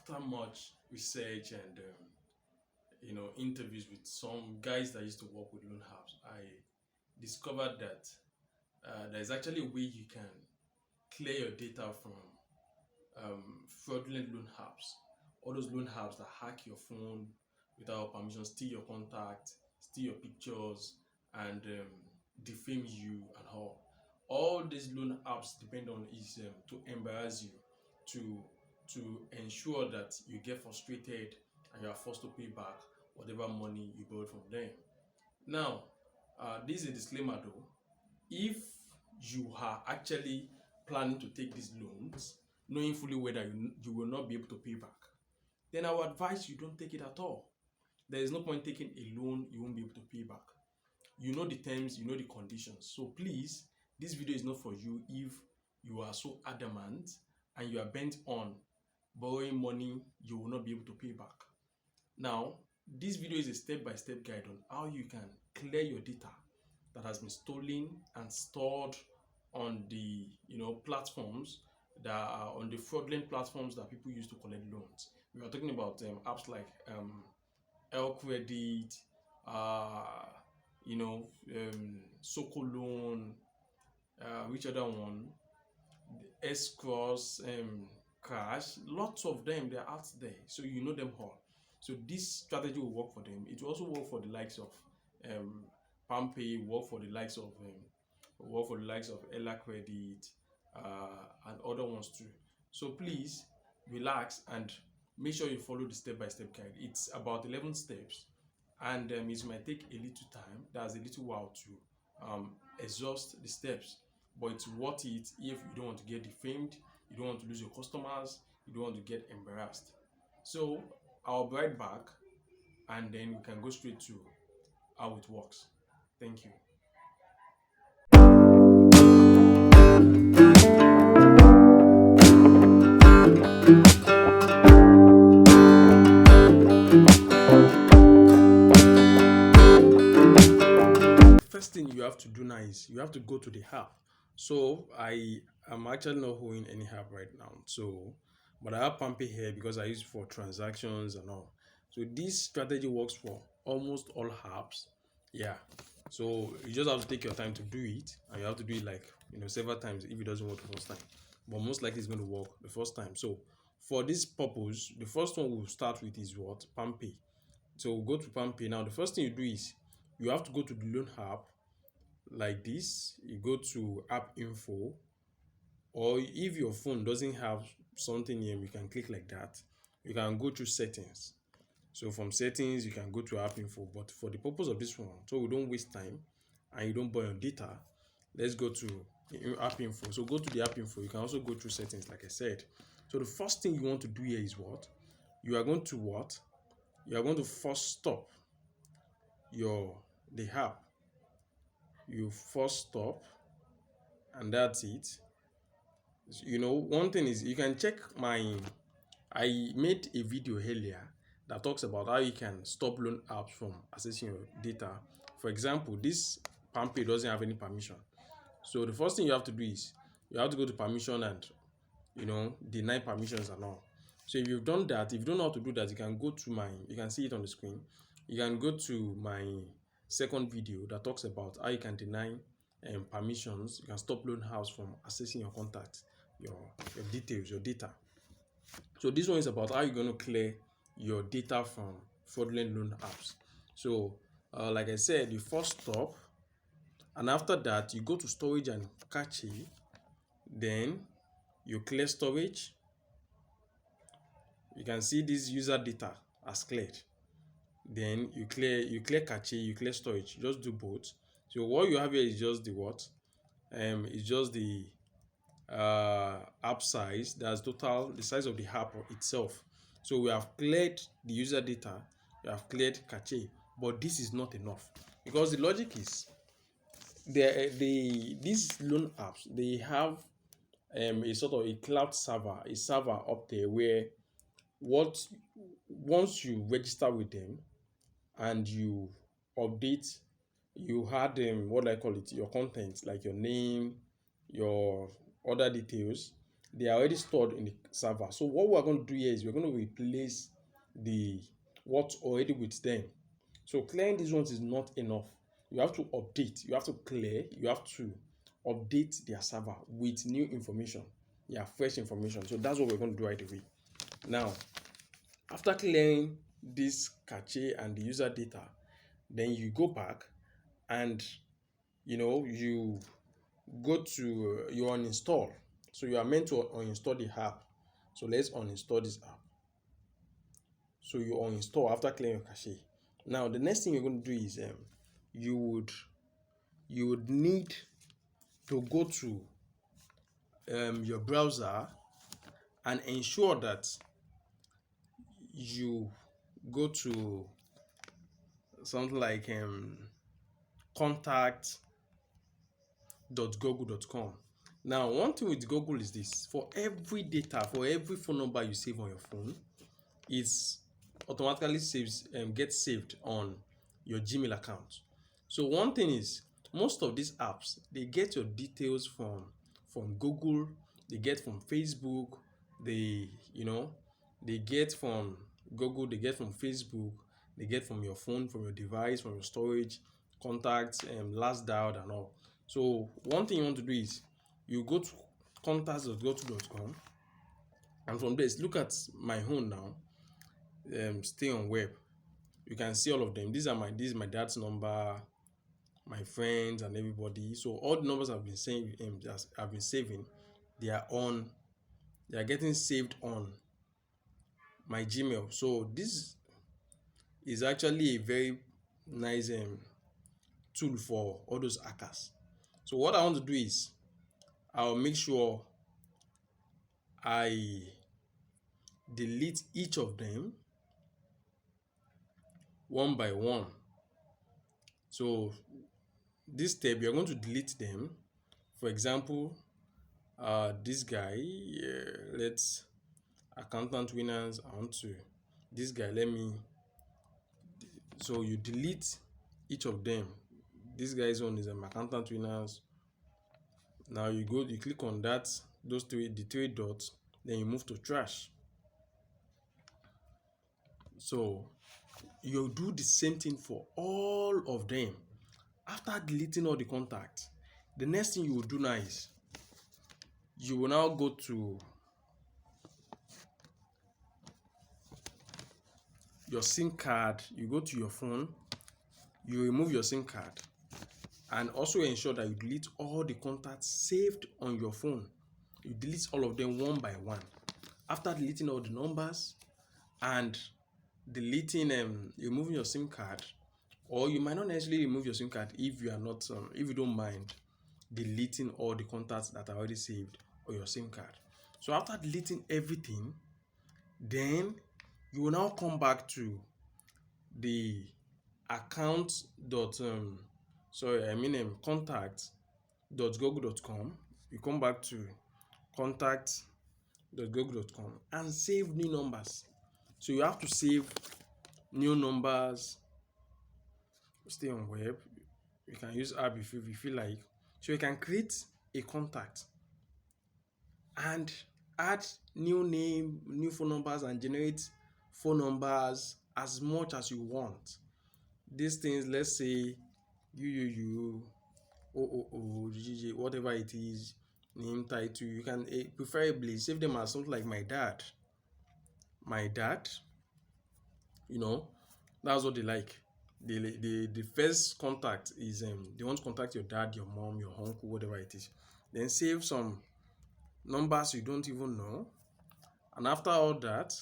after much research and interviews with some guys that used to work with loan apps, I discovered that there's actually a way you can clear your data from fraudulent loan apps. All those loan apps that hack your phone without permission, steal your contact, steal your pictures, and defame you and all. All these loan apps depend on is to embarrass you, to ensure that you get frustrated and you are forced to pay back whatever money you borrowed from them. Now, this is a disclaimer though. If you are actually planning to take these loans, knowing fully whether you will not be able to pay back, then I would advise you don't take it at all. There is no point taking a loan you won't be able to pay back. You know the terms, you know the conditions. So please, this video is not for you if you are so adamant and you are bent on borrowing money you will not be able to pay back. Now, this video is a step-by-step guide on how you can clear your data that has been stolen and stored on the platforms that are on the fraudulent platforms that people use to collect loans. We are talking about apps like Credit, Soko Loan, which other one? S-Cross, Crash. Lots of them, they're out there, so you know them all. So this strategy will work for them. It will also work for the likes of PalmPay, work for the likes of Ella Credit, and other ones too. So please relax and make sure you follow the step-by-step guide. It's about 11 steps, and it might take a little time. That's a little while to exhaust the steps, but it's worth it if you don't want to get defamed, you don't want to lose your customers, you don't want to get embarrassed. So I'll be right back, and then we can go straight to how it works. Thank you. First thing you have to do now is you have to go to the app. So I am actually not holding any app right now. So, but I have PalmPay here because I use it for transactions and all. So this strategy works for almost all apps. Yeah. So you just have to take your time to do it, and you have to do it like several times if it doesn't work the first time. But most likely it's going to work the first time. So for this purpose, the first one we'll start with is what? PalmPay. So we'll go to PalmPay. Now the first thing you do is you have to go to the loan app like this. You go to app info, or if your phone doesn't have something here, you can click like that. You can go to settings. So from settings you can go to app info, but for the purpose of this one, so we don't waste time and you don't burn your data, let's go to app info. So go to the app info. You can also go through settings like I said. So the first thing you want to do here is what? You are going to first stop the app. You first stop, and that's it. One thing is you can check I made a video earlier that talks about how you can stop loan apps from accessing your data. For example, this PalmPay doesn't have any permission. So the first thing you have to do is you have to go to permission and deny permissions and all. So if you've done that, if you don't know how to do that, you can see it on the screen. You can go to my second video that talks about how you can deny permissions. You can stop loan apps from accessing your contacts, your details, your data. So this one is about how you're going to clear your data from fraudulent loan apps. So like I said, you first stop, and after that you go to storage and cache. Then you clear storage. You can see this user data as cleared. Then you clear cache, you clear storage. Just do both. So what you have here is just the what? It's just the app size. That's total the size of the app itself. So we have cleared the user data, we have cleared cache, but this is not enough, because the logic is these loan apps, they have a sort of a cloud server, a server up there where once you register with them and you update, you had what do I call it, your content, like your name, your other details, They are already stored in the server. So what we're going to do here is we're going to replace the what's already with them. So clearing these ones is not enough. You have to update, you have to clear, you have to update their server with new information. Yeah, fresh information. So that's what we're going to do right away. Now, after clearing this cache and the user data, then you go back and you go to you uninstall. So you are meant to uninstall the app. So let's uninstall this app. So you uninstall after clearing your cache. Now the next thing you're going to do is you would need to go to your browser and ensure that you go to something like contact.google.com. Now, one thing with Google is this: for every data, for every phone number you save on your phone, it's automatically gets saved on your Gmail account. So one thing is, most of these apps, they get your details from Google, they get from Facebook, they they get from Google, they get from Facebook, they get from your phone, from your device, from your storage, contacts, last dialed and all. So one thing you want to do is you go to contacts.goto.com, and from there look at my own now. Stay on web. You can see all of them. This is my dad's number, my friends and everybody. So all the numbers I've been saying, I've been saving, they are getting saved on my Gmail. So this is actually a very nice tool for all those hackers. So what I want to do is I'll make sure I delete each of them one by one. So this step, you're going to delete them. For example, this guy, let's accountant winners. I want to this guy. So you delete each of them. This guy's one is accountant winners. Now you click on the three dots, then you move to trash. So you do the same thing for all of them. After deleting all the contacts, the next thing you will do now is you will now go to your SIM card. You go to your phone, you remove your SIM card, and also ensure that you delete all the contacts saved on your phone. You delete all of them one by one. After deleting all the numbers and removing your SIM card, or you might not necessarily remove your SIM card if you are not if you don't mind deleting all the contacts that are already saved on your SIM card. So after deleting everything, then you will now come back to the contact.google.com. You come back to contact.google.com and save new numbers. So you have to save new numbers. Stay on web. You can use app if you feel like. So you can create a contact and add new name, new phone numbers, and generate phone numbers as much as you want. These things, let's say you whatever it is, name, title, you can preferably save them as something like my dad, that's what they like. The first contact is they want to contact your dad, your mom, your uncle, whatever it is. Then save some numbers you don't even know, and after all that,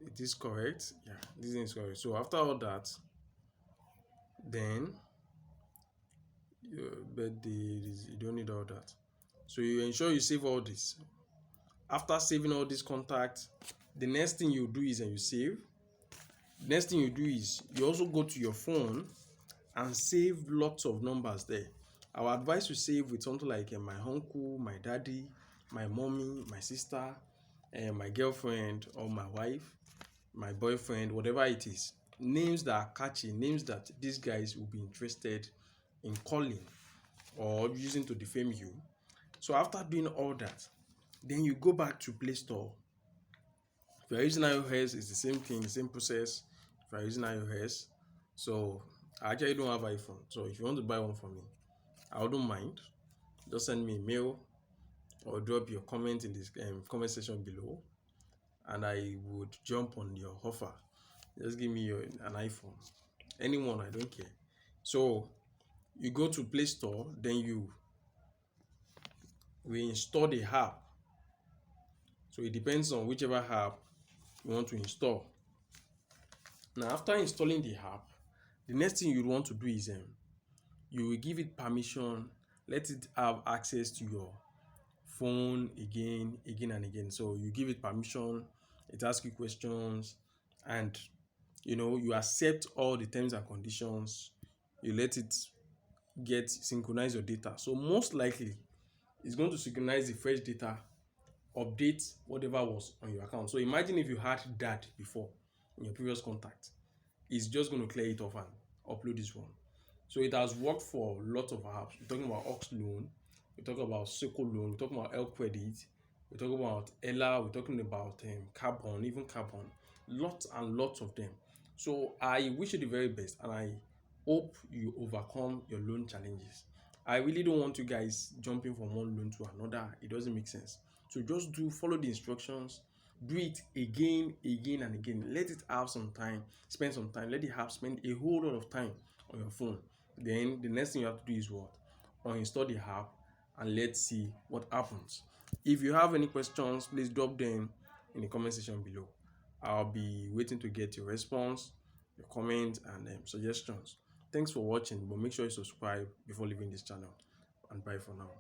it is correct. Yeah, this is correct. So after all that, then your birthday, you don't need all that. So you ensure you save all this. After saving all these contacts, the next thing you do is you save. The next thing you do is you also go to your phone and save lots of numbers there. I would advise you save with something like my uncle, my daddy, my mommy, my sister, my girlfriend or my wife, my boyfriend, whatever it is. Names that are catchy, names that these guys will be interested in calling or using to defame you. So after doing all that, then you go back to Play Store. If you're using iOS, it's the same thing, the same process. If you're using iOS, so I actually don't have iPhone. So if you want to buy one for me, I wouldn't mind. Just send me a mail or drop your comment in this comment section below, and I would jump on your offer. Just give me an iPhone, anyone, I don't care. So you go to Play Store, then you will install the app. So it depends on whichever app you want to install. Now, after installing the app, the next thing you want to do is you will give it permission, let it have access to your phone again and again. So you give it permission, it asks you questions, and you accept all the terms and conditions. You let it synchronize your data. So most likely it's going to synchronize the fresh data, update whatever was on your account. So imagine if you had that before in your previous contact, it's just going to clear it off and upload this one. So it has worked for lots of apps. We're talking about Ox Loan, we're talking about Seco Loan, we're talking about L Credit, we're talking about Ella, we're talking about Carbon, even Carbon, lots and lots of them. So I wish you the very best, and I hope you overcome your loan challenges. I really don't want you guys jumping from one loan to another. It doesn't make sense. So just follow the instructions, do it again and again. Let it have some time, spend some time. Let the app spend a whole lot of time on your phone. Then the next thing you have to do is what? Uninstall the app and let's see what happens. If you have any questions, please drop them in the comment section below. I'll be waiting to get your response, your comments, and suggestions. Thanks for watching, but make sure you subscribe before leaving this channel. And bye for now.